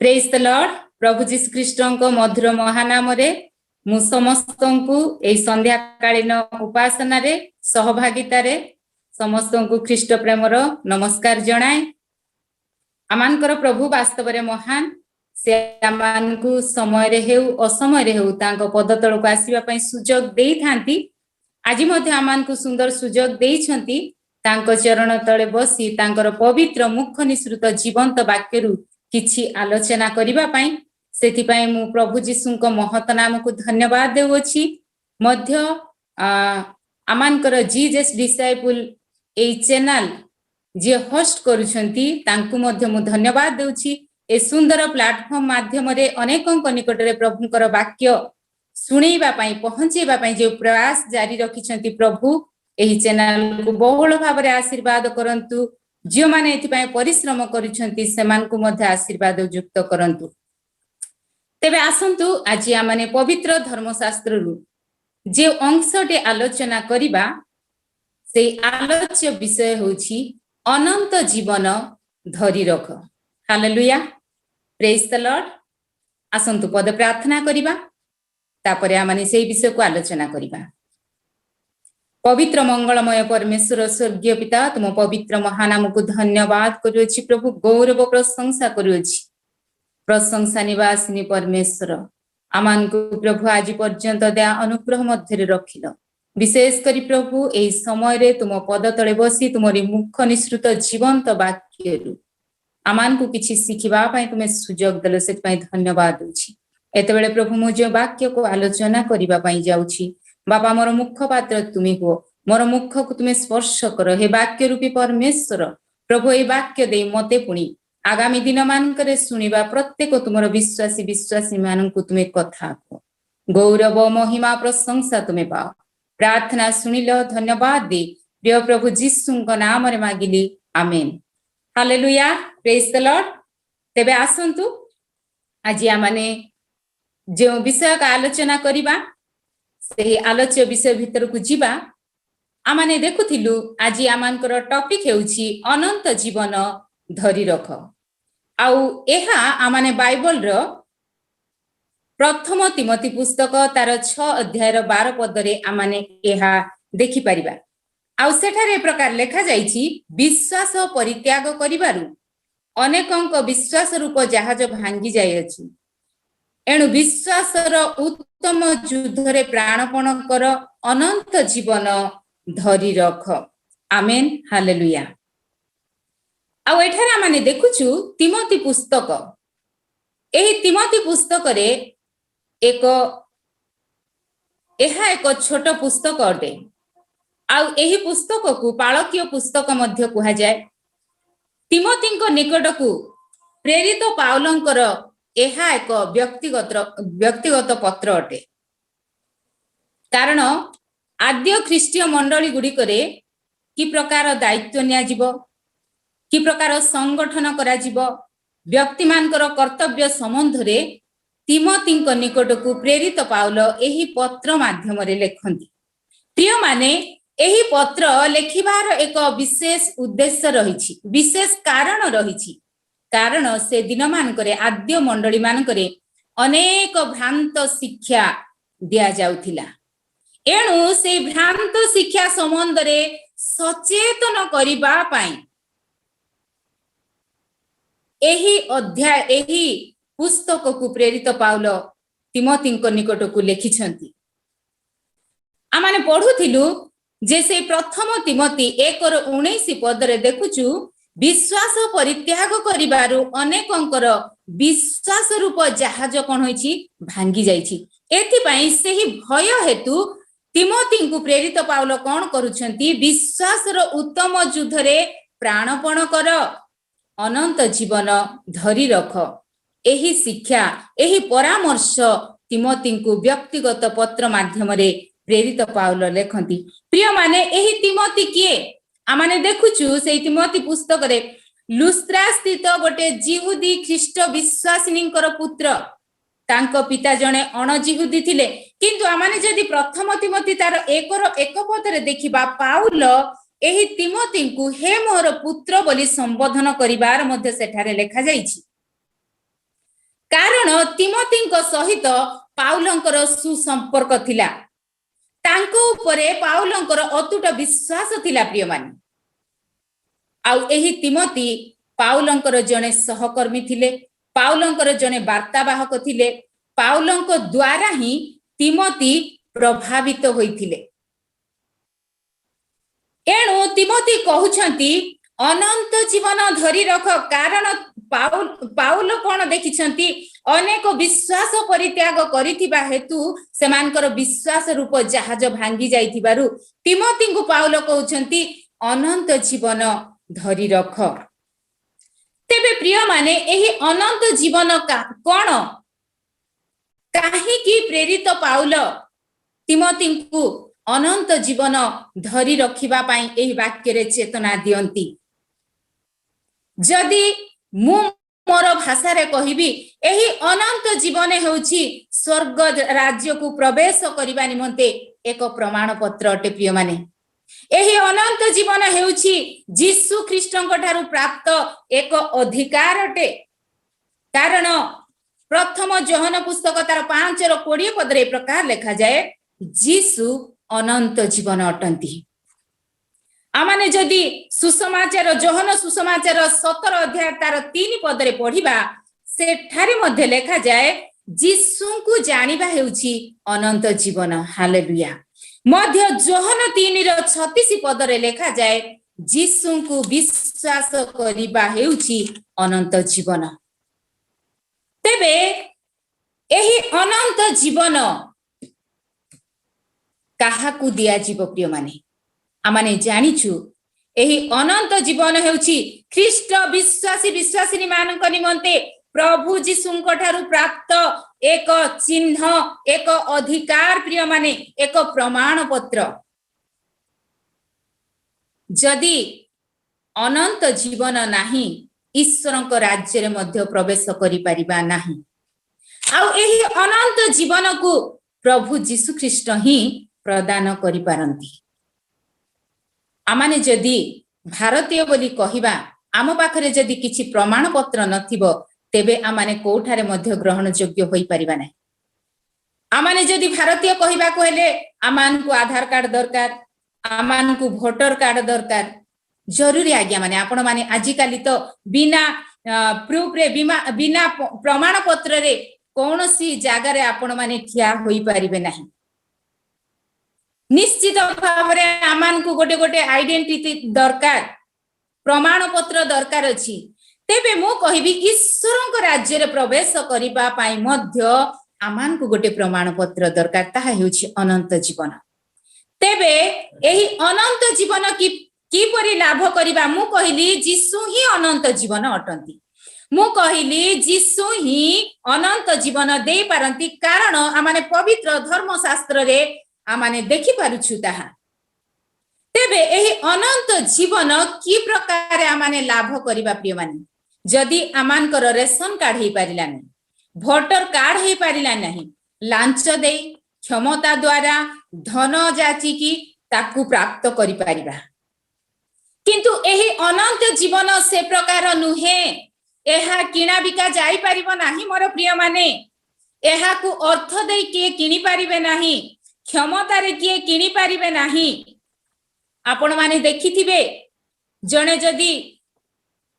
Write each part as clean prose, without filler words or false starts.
Praise the lord. प्रभु जीशु ख्रीष्टଙ୍କ मधुर महानामରେ ମୁଁ ସମସ୍ତଙ୍କୁ ଏହି ସନ୍ଧ୍ୟାକାଳୀନ ଉପାସନାରେ ସହଭାଗିତାରେ ସମସ୍ତଙ୍କୁ ଖ୍ରୀଷ୍ଟ ପ୍ରେମର ନମସ୍କାର ଜଣାଏ। ଆମମାନଙ୍କର ପ୍ରଭୁ ବାସ୍ତବରେ ମହାନ। ସେ ଆମମାନଙ୍କୁ ସମୟରେ ହେଉ ଅସମୟରେ ହେଉ ତାଙ୍କ ପଦ ତଳକୁ ଆସିବା ପାଇଁ ସୁଯୋଗ ଦେଇଥାନ୍ତି। ଆଜି ମଧ୍ୟ ଆମମାନଙ୍କୁ ସୁନ୍ଦର ସୁଯୋଗ ଦେଇଛନ୍ତି ତାଙ୍କ ଚରଣ ତଳେ ବସି ତାଙ୍କର ପବିତ୍ର ମୁଖ ନିସୃତ ଜୀବନ୍ତ ବାକ୍ୟରୁ କିଛି ଆଲୋଚନା କରିବା ପାଇଁ। ସେଥିପାଇଁ ମୁଁ ପ୍ରଭୁ ଯୀଶୁଙ୍କ ମହତ ନାମକୁ ଧନ୍ୟବାଦ ଦେଉଅଛି। ମଧ୍ୟ ଆମମାନଙ୍କର ଜିଜେସ୍ ଡିସାଇପୁଲ ଏହି ଚ୍ୟାନେଲ ଯିଏ ହୋଷ୍ଟ କରୁଛନ୍ତି ତାଙ୍କୁ ମଧ୍ୟ ମୁଁ ଧନ୍ୟବାଦ ଦେଉଛି। ଏ ସୁନ୍ଦର ପ୍ଲାଟଫର୍ମ ମାଧ୍ୟମରେ ଅନେକଙ୍କ ନିକଟରେ ପ୍ରଭୁଙ୍କର ବାକ୍ୟ ଶୁଣେଇବା ପାଇଁ ପହଞ୍ଚେଇବା ପାଇଁ ଯେଉଁ ପ୍ରୟାସ ଜାରି ରଖିଛନ୍ତି ପ୍ରଭୁ ଏହି ଚ୍ୟାନେଲକୁ ବହୁଳ ଭାବରେ ଆଶୀର୍ବାଦ କରନ୍ତୁ। ଯେଉଁମାନେ ଏଥିପାଇଁ ପରିଶ୍ରମ କରୁଛନ୍ତି ସେମାନଙ୍କୁ ମଧ୍ୟ ଆଶୀର୍ବାଦ ଯୁକ୍ତ କରନ୍ତୁ। ତେବେ ଆସନ୍ତୁ ଆଜି ଆମେ ପବିତ୍ର ଧର୍ମଶାସ୍ତ୍ରରୁ ଯେ ଅଂଶଟି ଆଲୋଚନା କରିବା ସେହି ଆଲୋଚ୍ୟ ବିଷୟ ହେଉଛି ଅନନ୍ତ ଜୀବନ ଧରି ରଖ। ହାଲେଲୁୟା, ପ୍ରେଜ ଦ ଲର୍ଡ। ଆସନ୍ତୁ ପଦ ପ୍ରାର୍ଥନା କରିବା, ତାପରେ ଆମେ ସେହି ବିଷୟକୁ ଆଲୋଚନା କରିବା। ପବିତ୍ର ମଙ୍ଗଳମୟ ପରମେଶ୍ୱର ସ୍ୱର୍ଗୀୟ ପିତା, ତୁମ ପବିତ୍ର ମହାନାମକୁ ଧନ୍ୟବାଦ କରୁଅଛି ପ୍ରଭୁ, ଗୌରବ ପ୍ରଶଂସା କରୁଅଛି। ପ୍ରଶଂସା ନିବାସିନୀ ପରମେଶ୍ୱର, ଆମମାନଙ୍କୁ ପ୍ରଭୁ ଆଜି ପର୍ଯ୍ୟନ୍ତ ଦୟା ଅନୁଗ୍ରହ ମଧ୍ୟରେ ରଖିଲ। ବିଶେଷ କରି ପ୍ରଭୁ ଏହି ସମୟରେ ତୁମ ପଦ ତଳେ ବସି ତୁମରି ମୁଖ ନିସୃତ ଜୀବନ୍ତ ବାକ୍ୟରୁ ଆମମାନଙ୍କୁ କିଛି ଶିଖିବା ପାଇଁ ତୁମେ ସୁଯୋଗ ଦେଲ, ସେଥିପାଇଁ ଧନ୍ୟବାଦ ଦେଉଛି। ଏତେବେଳେ ପ୍ରଭୁ ମୁଁ ଯେଉଁ ବାକ୍ୟକୁ ଆଲୋଚନା କରିବା ପାଇଁ ଯାଉଛି, ବାପା ମୋର ମୁଖପାତ୍ର ତୁମେ ହୁଅ, ମୋର ମୁଖକୁ ତୁମେ ସ୍ପର୍ଶ କର। ହେ ବାକ୍ୟ ରୂପୀ ପରମେଶ୍ୱର, ପ୍ରଭୁ ଏହି ବାକ୍ୟ ଦେଇ ମତେ ପୁଣି ଆଗାମୀ ଦିନ ମାନଙ୍କରେ ଶୁଣିବା ପ୍ରତ୍ୟେକ ତୁମର ବିଶ୍ୱାସୀ ମାନଙ୍କୁ ତୁମେ କଥା କୁହ। ଗୌରବ ମହିମା ପ୍ରଶଂସା ତୁମେ ପାଅ। ପ୍ରାର୍ଥନା ଶୁଣିଲ, ଧନ୍ୟବାଦ ଦେ ପ୍ରିୟ ପ୍ରଭୁ ଯୀଶୁଙ୍କ ନାମରେ ମାଗିଲି, ଆମେନ୍। ହାଲେଲୁୟା, ପ୍ରେଜ ଦ ଲର୍ଡ। ତେବେ ଆସନ୍ତୁ ଆଜି ଆମେ ଯେଉଁ ବିଷୟକୁ ଆଲୋଚନା କରିବା ସେହି ଆଲୋଚ୍ୟ ବିଷୟ ଭିତରକୁ ଯିବା। ଆମେ ଦେଖୁଥିଲୁ ଆଜି ଆମଙ୍କର ଟପିକ ହେଉଛି ଅନନ୍ତ ଜୀବନ ଧରି ରଖ। ଆଉ ଏହା ଆମେ ବାଇବଲର ପ୍ରଥମ ତିମୋଥୀ ପୁସ୍ତକ ତାର 6 ଅଧ୍ୟାୟର 12 ପଦରେ ଆମେ ଏହା ଦେଖିପାରିବା। ଆଉ ସେଠାରେ ଏ ପ୍ରକାର ଲେଖା ଯାଇଛି, ବିଶ୍ୱାସ ପରିତ୍ୟାଗ କରିବାରୁ ଅନେକଙ୍କ ବିଶ୍ୱାସ ରୂପ ଜାହାଜ ଭାଙ୍ଗି ଯାଇଅଛି। ଏଣୁ ବିଶ୍ୱାସର ଉତ୍ତମ ଯୁଦ୍ଧରେ ପ୍ରାଣପଣ କର, ଅନନ୍ତ ଜୀବନ ଧରି ରଖ। ଆମେନ୍, ହାଲେଲୁୟା। ଆଉ ଏଠାରେ ଆମେ ଦେଖୁଛୁ ତିମୋଥୀ ପୁସ୍ତକ। ଏହି ତିମୋଥୀ ପୁସ୍ତକରେ ଏହା ଏକ ଛୋଟ ପୁସ୍ତକ ଅଟେ। ଆଉ ଏହି ପୁସ୍ତକକୁ ପାଳକୀୟ ପୁସ୍ତକ ମଧ୍ୟ କୁହାଯାଏ। ତିମୋଥୀଙ୍କ ନିକଟକୁ ପ୍ରେରିତ ପାଉଲଙ୍କର ଏହା ଏକ ବ୍ୟକ୍ତିଗତ ପତ୍ର ଅଟେ। କାରଣ ଆଦ୍ୟ ଖ୍ରୀଷ୍ଟୀୟ ମଣ୍ଡଳୀ ଗୁଡ଼ିକରେ କି ପ୍ରକାର ଦାୟିତ୍ୱ ନିଆଯିବ, କି ପ୍ରକାର ସଂଗଠନ କରାଯିବ, ବ୍ୟକ୍ତିମାନଙ୍କର କର୍ତ୍ତବ୍ୟ ସମ୍ବନ୍ଧରେ ତିମୋଥୀଙ୍କ ନିକଟକୁ ପ୍ରେରିତ ପାଉଲ ଏହି ପତ୍ର ମାଧ୍ୟମରେ ଲେଖନ୍ତି। ପ୍ରିୟମାନେ, ଏହି ପତ୍ର ଲେଖିବାର ଏକ ବିଶେଷ ଉଦ୍ଦେଶ୍ୟ ରହିଛି, ବିଶେଷ କାରଣ ରହିଛି। କାରଣ ସେ ଦିନମାନଙ୍କରେ ଆଦ୍ୟ ମଣ୍ଡଳୀ ମାନଙ୍କରେ ଅନେକ ଭ୍ରାନ୍ତ ଶିକ୍ଷା ଦିଆଯାଉଥିଲା। ଏଣୁ ସେଇ ଭ୍ରାନ୍ତ ଶିକ୍ଷା ସମ୍ବନ୍ଧରେ ସଚେତନ କରିବା ପାଇଁ ଏହି ପୁସ୍ତକକୁ ପ୍ରେରିତ ପାଉଲ ତିମୋଥୀଙ୍କ ନିକଟକୁ ଲେଖିଛନ୍ତି। ଆମେ ପଢୁଥିଲୁ ଯେ ସେ ପ୍ରଥମ ତିମୋଥୀ 1:19 ପଦରେ ଦେଖୁଛୁ, ବିଶ୍ୱାସ ପରିତ୍ୟାଗ କରିବାରୁ ଅନେକଙ୍କର ବିଶ୍ୱାସ ରୂପ ଜାହାଜ କଣ ହୋଇଛି, ଭାଙ୍ଗି ଯାଇଛି। ଏଥିପାଇଁ ସେହି ଭୟ ହେତୁ ତିମୋଥୀଙ୍କୁ ପ୍ରେରିତ ପାଉଲ କଣ କରୁଛନ୍ତି, ବିଶ୍ୱାସର ଉତ୍ତମ ଯୁଦ୍ଧରେ ପ୍ରାଣପଣ କର, ଅନନ୍ତ ଜୀବନ ଧରି ରଖ। ଏହି ଶିକ୍ଷା, ଏହି ପରାମର୍ଶ ତିମୋଥୀଙ୍କୁ ବ୍ୟକ୍ତିଗତ ପତ୍ର ମାଧ୍ୟମରେ ପ୍ରେରିତ ପାଉଲ ଲେଖନ୍ତି। ପ୍ରିୟମାନେ, ଏହି ତିମୋଥୀ କିଏ? ଆମେ ଦେଖୁଛୁ ସେଇ ତିମୋଥୀ ପୁସ୍ତକରେ ଲୁସ୍ତ୍ରା ସ୍ଥିତ ଗୋଟେ ଜିହୁଦୀ ଖ୍ରୀଷ୍ଟ ବିଶ୍ୱାସିନୀଙ୍କର ପୁତ୍ର। ତାଙ୍କ ପିତା ଜଣେ ଅଣଜିହୁଦୀ ଥିଲେ। କିନ୍ତୁ ଆମେ ଯଦି ପ୍ରଥମ ତିମୋଥୀ ତାର 1:1 ପଦରେ ଦେଖିବା, ପାଉଲ ଏହି ତିମୋଥୀଙ୍କୁ ହେ ମୋର ପୁତ୍ର ବୋଲି ସମ୍ବୋଧନ କରିବାର ମଧ୍ୟ ସେଠାରେ ଲେଖାଯାଇଛି। तिमोथीଙ୍କ सहित पाउलଙ୍କର सुसंपर्क थिला तांको उपरे पाउलଙ୍କର अतुट विश्वास थिला प्रिय माने आउ एही तिमोथी पाउलଙ୍କର जने सहकर्मी थिले पाउलଙ୍କର जने वार्तावाहक थिले पाउलଙ୍କ द्वारा ही तिमोथी प्रभावित होइथिले एणु तिमोथी कहउछंती अनंत जीवन धरि रख कारण पाउल कोन देखिछंती अनेक विश्वास परित्याग करिथिबा हेतु सेमानकर विश्वास रूप जहाज भांगी जाइथिबारु तिमोथी को पाउल कहउछंती अनंत जीवन धरि रख तेबे प्रिय माने एही अनंत जीवन कोन काहे की प्रेरित पाउल तिमोथी को अनंत जीवन धरि रखिबा पाई एही वाक्य रे चेतना दियंती जदि मु मोर भाषा रे कहिबी एही अनंत जीवन हेउची स्वर्ग राज्य को प्रवेश करिबा निमंते एक प्रमाण पत्र अटे प्रिय माने एही अनंत जीवन हेउची यीशु ख्रीष्टଙ୍କ ठारू प्राप्त एक अधिकार अटे कारण प्रथम जोहन पुस्तक तार 5 रो 20 पद रे प्रकार लिखा जाए यीशु अनंत जीवन अटंती आमाने जदि सुसमाचार जोहन सुसमाचार 17 अध्याय तार 3 पद रे पढिबा सेठारे मध्ये लिखा जाए यीशु को जानिबा हेउची अनंत जीवन हालेलुया मध्य जोहन 3 रो 36 पद रे लिखा जाए यीशु को विश्वास करिबा हेउची अनंत जीवन तेबे एही अनंत जीवन काहाकू दिया जीव प्रिय माने आमाने जानिछु एही अनंत जीवन हेउची ख्रीष्ट विश्वासी विश्वासिनी मानक निमंते प्रभु यीशुଙ୍କ ठारू प्राप्त एक चिन्ह एक अधिकार प्रिय माने एक प्रमाण पत्र जदि अनंत जीवन नाही ईश्वरଙ୍କ राज्य रे मध्य प्रवेश करि परिबा नाही आउ एही अनंत जीवन को प्रभु यीशु ख्रीष्ट ही प्रदान करि पारंती आमाने जदि भारतीय बोली कहिबा आम पाखरे जदि किछि प्रमाण पत्र नथिबो तेबे आमाने कोठारे मध्य ग्रहण योग्य होई परिबा नै आमाने जदि भारतीय कहिबा को हेले आमान को आधार कार्ड दरकार आमान को वोटर कार्ड दरकार जरूरी आज्ञा माने आपण माने आजि काली तो बिना प्रूफ रे बिना प्रमाण पत्र रे कोनोसी जागा रे आपण माने ठिया होई परिबे नाही निश्चित भाव रे आमान को गोटे गोटे आइडेंटिटी दरकार प्रमाण पत्र दरकार अछि तेबे मो कहिबी ईश्वरଙ୍କ राज्य रे प्रवेश करिबा पाई मध्य आमान को गोटे प्रमाण पत्र दरकार ताहा हेउछि अनंत जीवन तेबे एही अनंत जीवन की परि लाभ करिबा मु कहिली यीशु ही अनंत जीवन अटंती मु कहिली यीशु ही अनंत जीवन दे पारंती कारण आमाने पवित्र धर्मशास्त्र रे आमाने देखि पारुछु ताहा तेबे एही अनंत जीवन की प्रकार आमाने लाभ करिबा प्रिय माने जदि आमानकर रेशन कार्ड हे पारिला नै वोटर कार्ड हे पारिला नहीं लांच दे क्षमता द्वारा धन जाची की ताकू प्राप्त करि पारिबा किंतु एही अनंत जीवन से प्रकार नुहे एहा किना बिका जाई पारिबो नाही मोर प्रिय माने एहा को अर्थ दे के किनि पारिबे नाही क्षमता रे के किनि पारिबे नाही आपण माने देखिथिबे जने जदी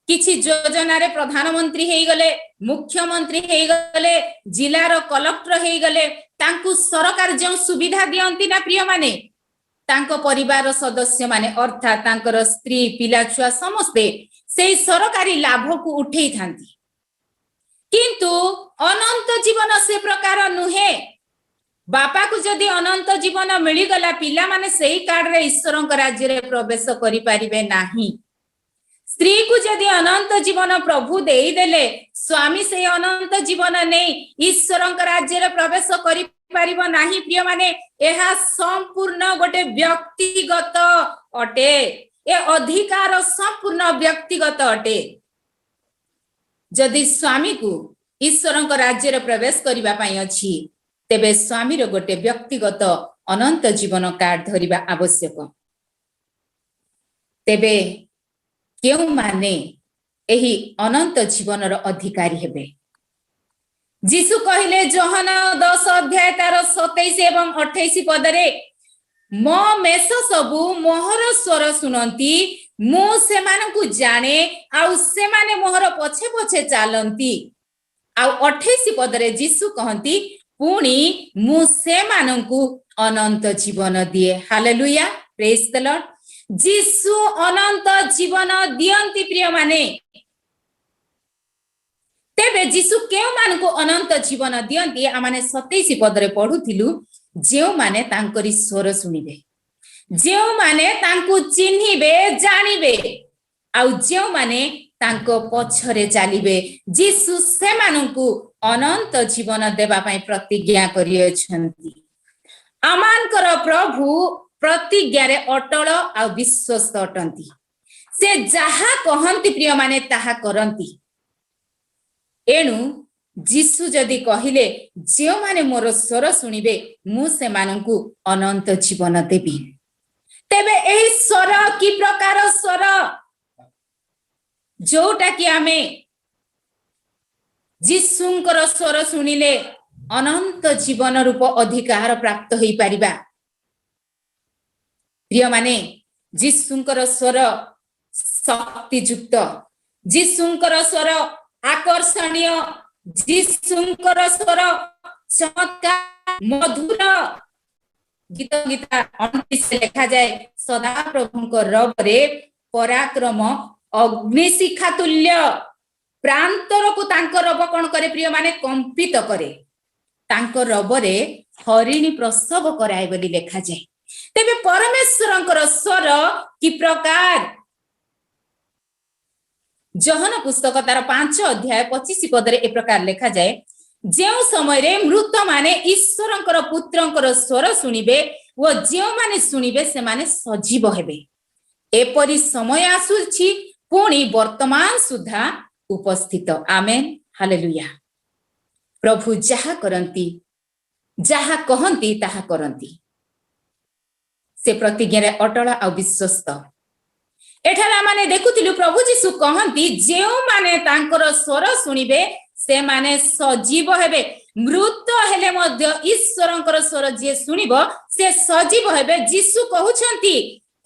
किछि योजना रे प्रधानमंत्री हेई गले मुख्यमंत्री हेई गले जिला रो कलेक्टर हेई गले तांकु सरकार जो सुविधा दियंती ना प्रिय माने तांको परिवार सदस्य माने अर्थात तांकर स्त्री पिला छुआ समस्ते सेई सरकारी लाभ को उठेई थांती किंतु अनंत जीवन से प्रकार नुहे बापा को जदि अनंत जीवन मिली गला पिला माने सेई कार्ड रे ईश्वरଙ୍କ राज्य रे प्रवेश करि पारिबे नाही स्त्री को जदि अनंत जीवन प्रभु देई देले स्वामी से अनंत जीवन नै ईश्वरଙ୍କ राज्य रे प्रवेश करि पारिबो नाही प्रिय माने एहा संपूर्ण गोटे व्यक्तिगत अटे ए अधिकार संपूर्ण व्यक्तिगत अटे जदि स्वामी को ईश्वरଙ୍କ राज्य रे प्रवेश करिबा पई अछि तेबे स्वामी रो गोटे व्यक्तिगत अनंत जीवन कार्ड धरिबा आवश्यक तेबे केउ माने एही अनंत जीवन रो अधिकारी हेबे जीसु कहले जोहन 10 अध्याय तार 27 एवं 28 पदरे मो मेष सबु मोहर स्वर सुनती मु सेमानकु जाने आउ सेमाने मोहर पछे पछे चालंती आउ 28 पदरे जीसु कहंती पुणी मु सेमानकु अनंत जीवन दिए। Hallelujah, praise the lord. जीसु अनंत जीवन दियंती प्रिय माने। तेबे जीसु केउ मानकु अनंत जीवन दियंती आमाने 27 पदरे पढुथिलु जेउ माने तांकरी स्वर सुनिबे, जेउ माने तांकु चिन्हिबे जानिबे आउ जेउ माने तांको पछरे चालिबे जीसु से मानकु अनंत जीवन देबा पई प्रतिज्ञा करियछंती। आमानकर प्रभु प्रतिज्ञा रे अटल आ विश्वस्त अटंती। से जहा कहंती प्रिय माने ताहा करंती। एणु जीसु जदि कहिले जे माने मोर स्वर सुनिबे मु से मानकु अनंत जीवन देबी, तेबे एही स्वर की प्रकार स्वर जोटा कि आमे जीसुंकर स्वर सुनिले अनंत जीवन रूप अधिकार प्राप्त होई परिबा। प्रिय माने जीसुंकर स्वर शक्तियुक्त, जीसुंकर स्वर आकर्षणीय, जीसुंकर स्वर चमत्कार मधुर। गीत गीता 29 लिखा जाए सदा प्रभुंको रबरे पराक्रम अग्निशिखा तुल्य प्रांतर को तांको रब कोन करे प्रिय माने कंपित करे, तांको रबरे हरिणी प्रसव कराए बोली लिखा जाए। तेबे परमेश्वरंकर स्वर कि प्रकार जोहन पुस्तक तार 5 अध्याय 25 पदरे ए प्रकार लिखा जाए जेउ समय रे मृत माने ईश्वरंकर पुत्रंकर स्वर सुनिबे व जेउ माने सुनिबे से माने सजीव हेबे। एपरि समय आसुछि पुणी वर्तमान सुधा उपस्थित। आमेन, हालेलुया। प्रभु जहा करंती, जहा कहंती ताहा करंती। से प्रतिज्ञा रे अटल आ विश्वस्त। एठारा माने देखुथिलु प्रभु जीसु कहंती जेउ माने तांकर स्वर सुनिबे से माने सजीव हेबे। मृत हेले मध्य ईश्वरंकर स्वर जे सुनिबो से सजीव हेबे। जीसु कहउछंती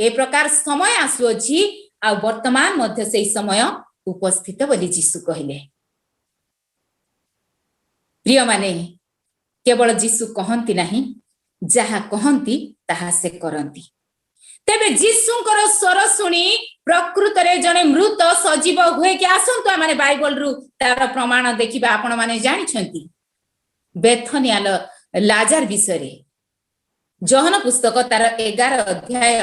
ए प्रकार समय आसुछि आ वर्तमान मध्य से समय उपस्थित बोली जीसु कहिले। प्रिय माने केवल जीसु कहंती नहीं, जहा कहंती ताहा से करंती। तेबे जीसुंकर स्वर सुनी प्रकृत रे जने मृत सजीव हुए कि आसंतु माने बाइबल रु तार प्रमाण देखिबा। आपण माने जानि छंती बेथनिया लाजर विषय जोहन पुस्तक तार 11 अध्याय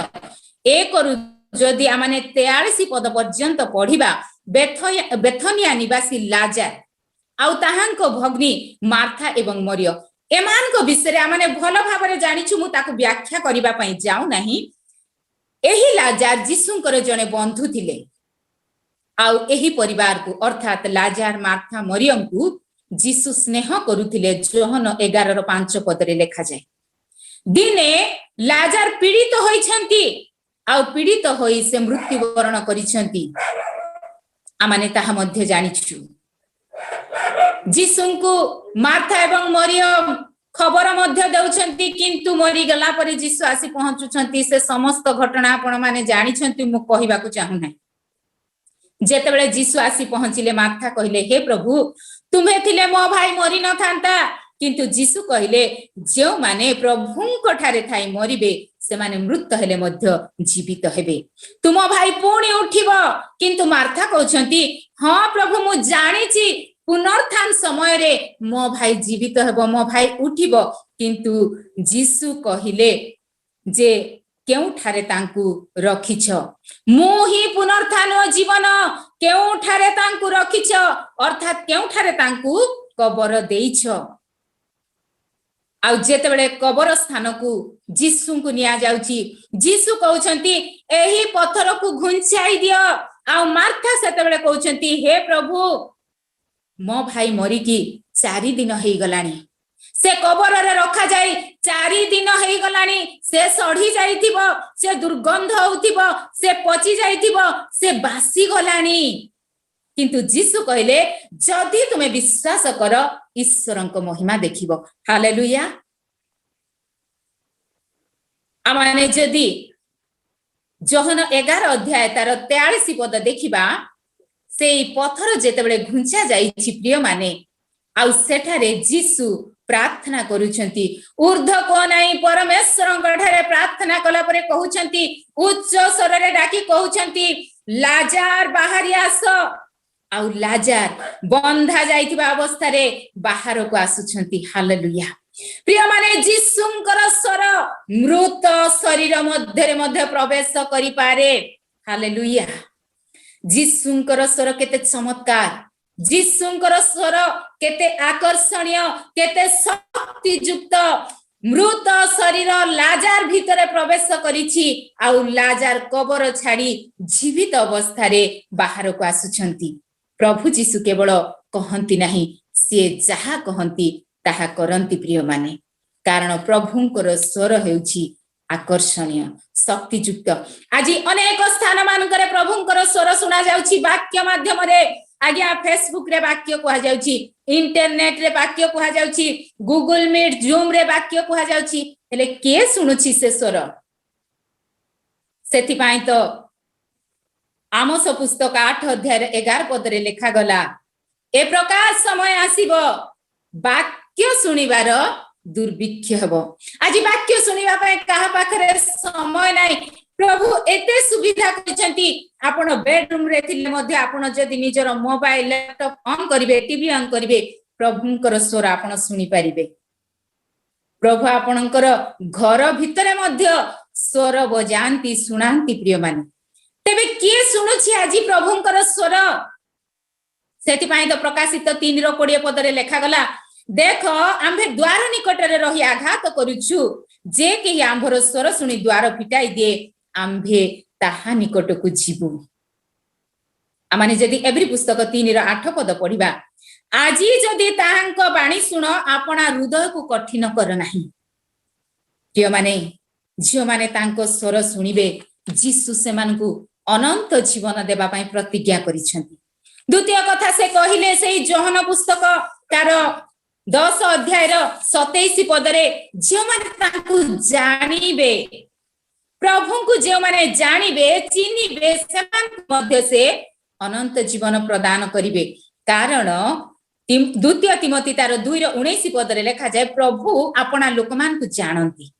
1 रु जदि आमाने 43 पद पर्यंत पढिबा बेथनिया निवासी लाजर आउ ताहांको भग्नी मार्था एवं मरिय एमानको विषय आमाने भलो भाबरे जानिछु। मु ताको व्याख्या करिबा पई जाउ नाही। एही लाजर जीसुंकर जने बंधु थिले आउ एही परिवार को अर्थात लाजर मार्था मरियम को जीसु स्नेह करुथिले। जोहन 11:5 पदरे लिखा जाए दिने लाजर पीड़ित होइछंती आउ पीड़ित होई से मृत्युवरण करिछंती। आमाने ताहा मध्य जानिछु। जीसुंको मार्था एवं मरियम खबर मध्य देउछंती किंतु मरी गला पर जीसु आसी पहुंचुछंती। से समस्त घटना आपण माने जानिछंती, मु कहिबा को चाहू नै। जेतेबेले जीसु आसी पहुंचिले मार्था कहिले हे प्रभु तुमे थिले मो भाई मरि न थांता, किंतु जीसु कहिले जेउ माने प्रभुंको ठारे थाई मरिबे से माने मृत हेले मध्य जीवित हेबे। तुम भाई पुणी उठिबो। किंतु मार्था कहउछंती हां प्रभु मु जानिछि पुनरुत्थान समय रे मो भाई जीवित हेबो, मो भाई उठिबो। किंतु जीसु कहिले जे केउ ठारे तांकु रखिछ, मु ही पुनरुत्थान ओ जीवन, केउ ठारे तांकु रखिछ अर्थात केउ ठारे तांकु कबर देइछ। आउ जेतेबेले कबर स्थान को जीसु को निया जाउची जीसु कहउछंती एही पत्थर को घुंचाई दियो। आउ मार्था सेतेबेले कहउछंती हे प्रभु मो भाई मरी की 4 दिन हेई गलानी, से कबर रे रखा जाई 4 दिन हेई गलानी। से सढ़ी जाइथिबो, से दुर्गंध होउथिबो, से पची जाइथिबो, से बासी गलानी। किंतु जीसु कहले जदि तुमे विश्वास कर ईश्वरंको महिमा देखिबो। हालेलुया। आमाने जदि जोहन 11 अध्याय तार 43 पद देखिबा से पत्थर जेतेबेले घुंचा जाईछि प्रिय माने आउ सेठारे जीसु प्रार्थना करूछंती ऊर्ध्व को नाही परमेश्वरंक ठारे प्रार्थना कला परे कहउछंती उच्च स्वररे डाकी कहउछंती लाजार बाहरी आस आउ लाजार बंधा जाईतिबा अवस्था रे बाहर को आसुछंती। हालेलुया। प्रिय माने जीसुंकर स्वर मृत शरीर मध्य प्रवेश करि पारे। हालेलुया। जीसुंकर स्वर केते चमत्कार, जीसुंकर स्वर केते आकर्षणीय, केते शक्तियुक्त। मृत शरीर लाजार भितरे प्रवेश करिछि आउ लाजार कबर छाड़ी जीवित अवस्था रे बाहर को आसुछंती। प्रभु जीसु केवल कहंती नाही, से जहा कहंती ताहा करंती प्रिय माने, कारण प्रभुंकर स्वर हेउछि आकर्षणीय शक्तियुक्त। आज अनेक स्थान मानकरे प्रभुंकर स्वर सुना जाउछि वाक्य माध्यम रे। आज्ञा फेसबुक रे वाक्य कहा जाउछि, इंटरनेट रे वाक्य कहा जाउछि, गूगल मीट जूम रे वाक्य कहा जाउछि, हेले के सुनुछि से स्वर? सेति पई तो आमोस पुस्तक 8 अध्याय 11 पद रे लेखा गला, ए प्रकार समय आसीबो वाक्य सुनिबार दुर्भिक्ष हेबो। आज वाक्य सुनिबा पई कहा पाखरे समय नाही। प्रभु एते सुविधा करिसंती, आपण बेडरूम रे थिले मध्ये आपण जदि निजर मोबाइल लैपटॉप ऑन करिवे, टीवी ऑन करिवे, प्रभुंकर स्वर आपण सुनि परिबे। प्रभु आपणकर घर भितरे मध्ये स्वर बजांती सुनांती प्रिय माने। तेबे किए सुनुछि आज प्रभुंकर स्वर? सेति पई तो प्रकाशित 3:20 पद रे लेखा गला, देख आम्भे द्वार निकट रे रही आघात करूछु, जे कि आम्भर स्वर सुनी द्वार फिटाई दिए आम्भे ताहा निकट को जीवु। आमाने जदि एब्री पुस्तक 3:8 पद पढ़िबा, आजी जदि ताहांक बाणी सुन आपना हृदय को कठिन कर नाही। प्रिय माने झियो माने तांको स्वर सुनिबे, जीसु सेमानकु अनंत जीवन देबा पई प्रतिज्ञा करिसंती। द्वितीय कथा से कहिले सेही जोहन पुस्तक तार 10 अध्याय 27 पद रे झियो माने तांकु जानिबे, प्रभु को जो माने जानिबे चिनिबे सेमान मध्य से अनंत जीवन प्रदान करिवे। कारण द्वितीय तिमोथी तार 2:19 पद रे लेखा जाय, प्रभु आपना लोकमान को जानंती।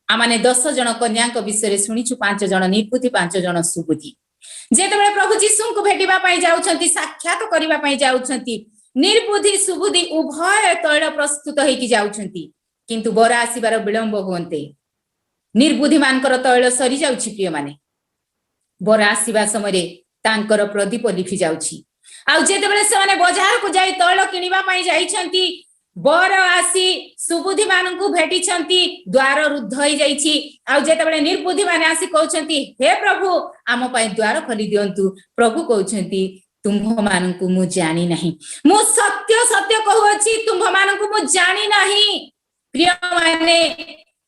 आमाने 10 जन कन्याक विषय सुनिछु, 5 जन निर्बुद्धि 5 जन सुबुद्धि। जेतेबेले प्रभु जीसु को भेटिबा पई जाउछंती, साक्षात करिबा पई जाउछंती, निर्बुद्धि सुबुद्धि उभय तैल प्रस्तुत होइकी जाउछंती, किंतु बर आसीबार विलंब होंते। निर्बुद्धि मानकर तैल सरी जाउछि प्रिय माने, बर आसीबा समय तांकर प्रदीप लिखि जाउछि। आ जेतेबेले से माने बाजार को जाई तैल किनिबा पई जाइछंती, बर आसी सुबुद्धि मानकु भेटिछंती, द्वार रुद्ध होई जाइछि। आ जेतेबेले निर्बुद्धि माने आसी कहउछंती, हे प्रभु आम पई द्वार खोली दियंतु, प्रभु कहउछंती तुम्भ मानकु मु जानि नाही, मु सत्य सत्य कहउछि तुम्भ मानकु मु जानि नाही। प्रिय माने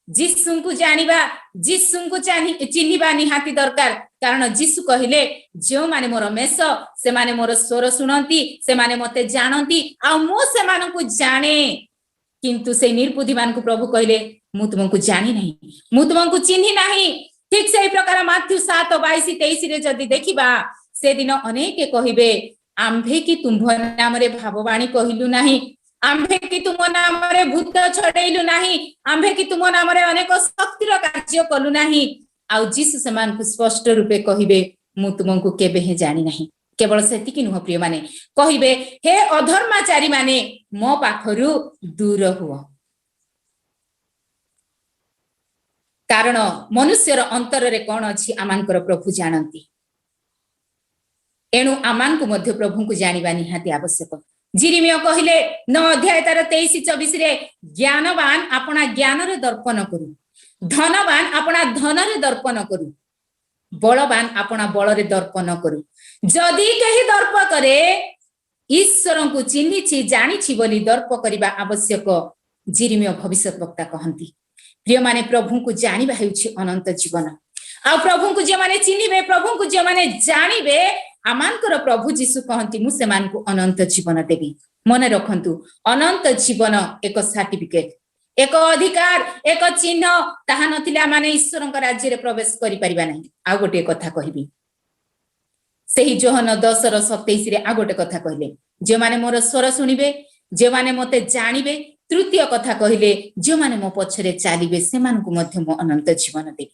जीसु को जानिबा, जीसु को चिन्हिबा निहाती दरकार। कारण जीसु कहिले जो माने मोर मेष से माने मोर स्वर सुनंती, से माने मते जानंती, आ मु से मानकु जाने। किंतु से निर्बुद्धि मानकु प्रभु कहिले मु तुमको जानि नाही, मु तुमको चिन्हि नाही। ठीक से प्रकार माथ्यू 7:22-23 रे जदी देखिबा, से दिन अनेक कहिबे आम्भे कि तुम्भ नाम रे भाववाणी कहिलु नाही, आम्भे कि तुम नाम रे भूत छड़ैलु नाही, आम्भे कि तुम नाम रे अनेक शक्तिर कार्य कलु नाही। आउ जीसु समान को स्पष्ट रूपे कहिबे मु तुमको केबे हे जानि नाही। केवल सेति कि नुह प्रिय माने, कहिबे हे अधर्माचारी माने मो पाखरु दूर हुओ। कारण मनुष्यर अंतर रे कोन अछि आमानकर प्रभु जानंती। एणु आमान को मध्य प्रभु को जानिबा निहाती आवश्यक। जिरिमिया कहिले 9 अध्याय 23-24 रे, ज्ञानवान अपना ज्ञान रे दर्पण करू, धनवान अपना धन रे दर्पण करू, बलवान अपना बल रे दर्पण करू। जदि कहि दर्प करे ईश्वर को चिन्हिछि जानिछि बोली दर्प करिबा आवश्यक, जिरिमिया भविष्यत वक्ता कहंती। प्रिय माने प्रभु को जानिबा हेउछि अनंत जीवन। आ प्रभु को जे माने चिन्हिबे, प्रभु को जे माने जानिबे, आमानकर प्रभु जीशु कहती मु सेमानकु अनंत जीवन देवी। मन रखंतु अनंत जीवन एक सर्टिफिकेट, एक अधिकार, एक चिन्ह ताहा नथिले आमाने ईश्वरक राज्य रे प्रवेश करि परिबा नाही। आ गोटे कथा कहिबी, सेही जोहन 10:27 रे आ गोटे कथा कहले, जे माने मोर स्वर सुनिबे, जे माने मते जानिबे, तृतीय कथा कहले जे माने मो पछरे चालिबे सेमानकु मध्य मो अनंत जीवन देबी।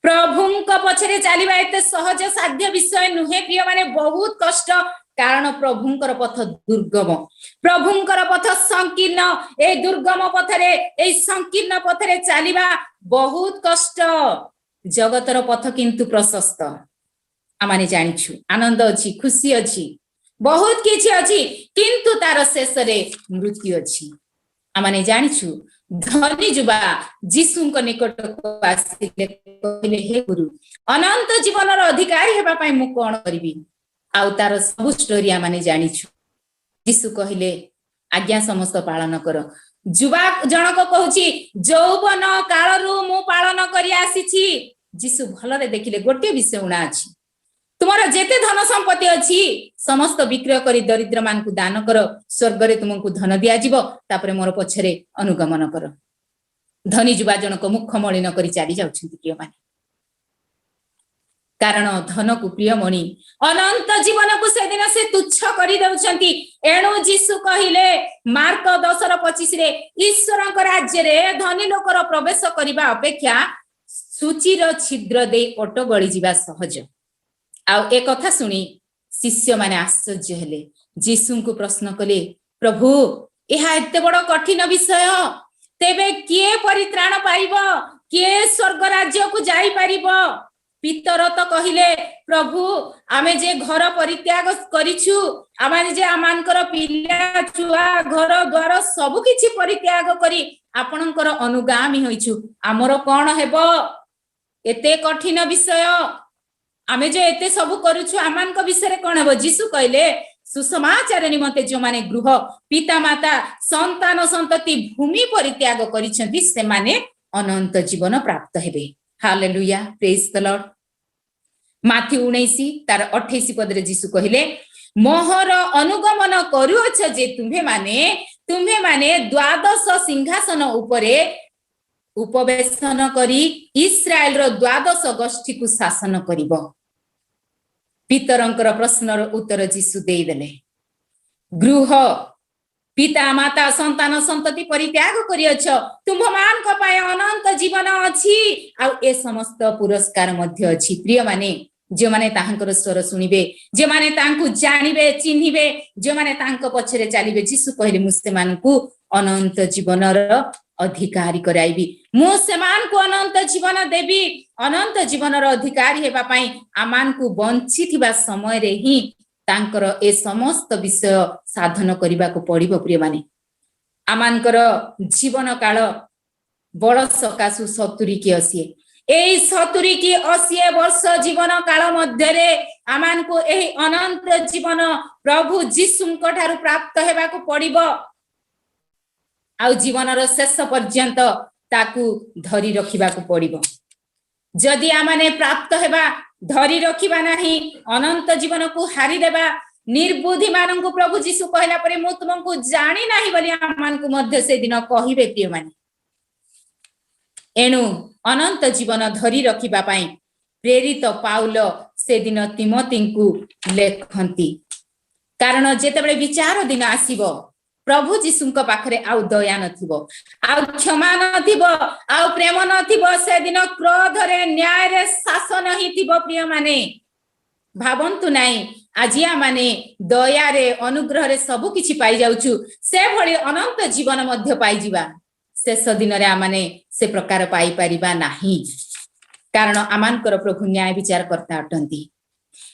प्रभुंक पछरे चालिबा एते सहज साध्य विषय नुहे प्रिय माने, बहुत कष्ट। कारण प्रभुंकर पथ दुर्गम, प्रभुंकर पथ संकीर्ण। ए दुर्गम पथरे, ए संकीर्ण पथरे चालिबा बहुत कष्ट। जगतर पथ किंतु प्रशस्त। आमाने जानिछु आनंद अछि, खुशी अछि, बहुत किछि अछि, किंतु तार शेष रे मृत्यु अछि। आमाने जानिछु धनी जुबा जीशुंक निकट को आसिले कहले, हे गुरु अनंत जीवनर अधिकारी हेबा पई मु कोन करबी। आउ तार सब स्टोरी आमाने जानिछु। जीशु कहले आज्ञा समस्त पालन कर। जुबा जनक कहूची यौवन कालरू मु पालन करी आसीछि। जीशु भलरे देखिले गोटे विषय उणा अछि, तुमर जेते धन संपत्ति अछि समस्त विक्रय करी दरिद्र मान को दान कर, स्वर्ग रे तुमको धन दिया जीव, तापरे मोर पछरे अनुगमन कर। धनी जुबा जनक मुख मलिन करी चाली जाउछन्ति प्रिय माने, कारण धन को प्रिय मणि अनंत जीवन को से दिन से तुच्छ करी दउछन्ति। एणु जीशु कहिले मार्क 10:25 रे, ईश्वरक राज्य रे धनी लोकर प्रवेश करिबा अपेक्षा सूचीर छिद्र दे ओट गळी जिबा सहज। आउ एक कथा सुनी शिष्य माने आश्चर्य हेले, जीशु को प्रश्न कले, प्रभु एहा एते बड़ कठिन विषय, तेबे किए परित्राण पाइब, किए स्वर्ग राज्य को जाई परिब। पितर तो कहिले, प्रभु आमे जे घर परित्याग करिछु, आमे जे आमानकर पिला छुआ घर द्वार सब किछि परित्याग करी आपणकर अनुगामी होइछु, हमर कोन हेबो एते कठिन विषय, आमे जे एते सब करूछु आमानक विषय कोन हेबो। जीशु कहले सुसमाचार निमंते जो माने गृह पिता माता संतान संतति भूमि परित्याग करिसेंति से माने अनंत जीवन प्राप्त हेबे। Hallelujah, praise the Lord. माथी 19 तार 28 पद रे जीशु कहले, मोहर अनुगमन करूअछ जे तुम्हे माने 12 सिंहासन उपरे उपवेशन करी इस्राएल रो 12 गोष्ठी को शासन करिबो। पितरंकर प्रश्नर उत्तर जीशु देई देले, गृह पिता माता संतान संतति परित्याग करियछ, तुम मान को पाए अनंत जीवन अछि, आ ए समस्त पुरस्कार मध्य अछि। प्रिय माने जे माने ताहांकर स्वर सुनिबे, जे माने तांकु जानिबे चिन्हिबे, जे माने तांको पछरे चालिबे, जीशु कहले मुसे मानकु अनंत जीवनर अधिकारी कराइबी, मु सेमान को अनंत जीवन देवी। अनंत जीवनर अधिकारी हेबा पई आमान को बंची थिबा समय रे ही तांकर ए समस्त विषय साधन करिबा को पड़िबो। प्रिय माने आमानकर जीवन काल बड़ सकासु 70 की 80, एई 70 की 80 वर्ष जीवन काल मध्य रे आमान को एही अनंत जीवन प्रभु जीशुंक ठारू प्राप्त हेबा को पड़िबो। आउ जीवनर शेष पर्यंत ताकू धरी रखिबा को पड़िबो। जदि आमाने प्राप्त हेबा धरी रखिबा नाही, अनंत जीवन को हारी देबा, निर्बुद्धि मानंकु प्रभु जीशु कहला परे मु तुमको जानि नाही बोली आमान को मध्य से दिन कहिबे। प्रिय माने एणु अनंत जीवन धरी रखिबा पई प्रेरित पाउल से दिन तिमोथींकु लेखंती, कारण जेतेबेले विचार दिन आसीबो प्रभु जीशुंक पाखरे आउ दया नथिबो, आउ क्षमा नथिबो, आउ प्रेम नथिबो, से दिन क्रोध रे न्याय रे शासन ही थिबो। प्रिय माने भाबंतु नाही आजिया माने दया रे अनुग्रह रे सब किछि पाई जाउछु, से भली अनंत जीवन मध्य पाई जिबा शेष दिन रे आमाने से प्रकार पाई परिबा नाही, कारण आमानकर प्रभु न्याय विचार करता अटंती।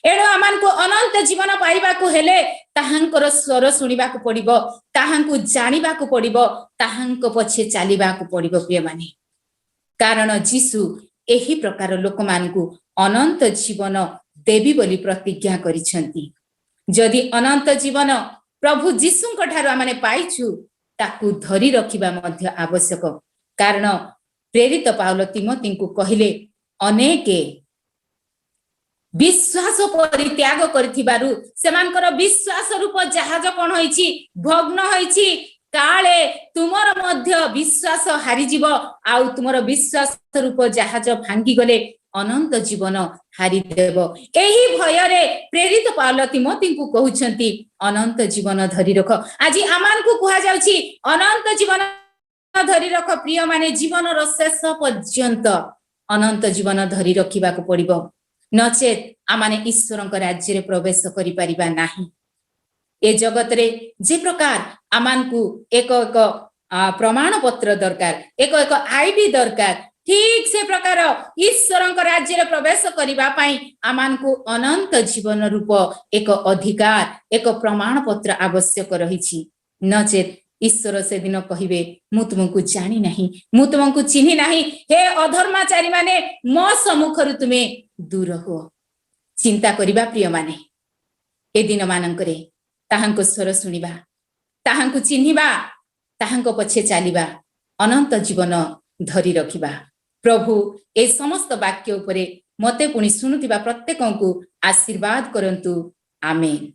एणु आमान को अनंत जीवन पाइबा को हेले ताहांकर स्वर सुनिबा को पड़िबो, ताहांकु जानिबा को पड़िबो, ताहांको पछे चालिबा को पड़िबो। प्रिय माने कारण जीशु एही प्रकार लोक मानकु अनंत जीवन देवी बोली प्रतिज्ञा करिसंती। जदि अनंत जीवन प्रभु जीशुंक ठारू आमाने पाइछु ताकू धरी रखिबा मध्य आवश्यक, कारण प्रेरित पाउल तिमोथींकु कहिले अनेके विश्वास परित्याग करथिबारु सेमानकर विश्वास रूप जहाज कोन होईछि भग्न होईछि काले तुमर मध्य विश्वास हारी जीव आउ तुमर विश्वास रूप जहाज भांगी गले अनंत जीवन हारी देव एही भय रे प्रेरित पाउल तिमोथी को कहउछंती अनंत जीवन धरि रख आज आमान को कहा जाउछि अनंत जीवन धरि रख प्रिय माने जीवन रो शेष पर्यंत अनंत जीवन धरि रखिबा को पड़िबो नचेत आमाने ईश्वरक राज्य रे प्रवेश करि परिबा नाही ए जगत रे जे प्रकार आमान को एक एक प्रमाण पत्र दरकार एक एक आईडी दरकार ठीक से प्रकार ईश्वरक राज्य रे प्रवेश करिबा पई आमान को अनंत जीवन रूप एक अधिकार एक प्रमाण पत्र आवश्यक रहिछि नचेत ईश्वर से दिन कहिबे मु तुमको जानी नहीं मु तुमको चिन्हि नहीं हे अधर्माचारी माने मो सम्मुखरु तुमे दूर हो चिंता करिबा प्रिय माने ए दिन मानंकरे ताहांको स्वर सुनिबा ताहांको चिन्हिबा ताहांको पछे चालिबा अनंत जीवन धरि रखिबा प्रभु ए समस्त वाक्य उपरे मते पुनि सुनुतिबा प्रत्येकंकु आशीर्वाद करंतु आमेन।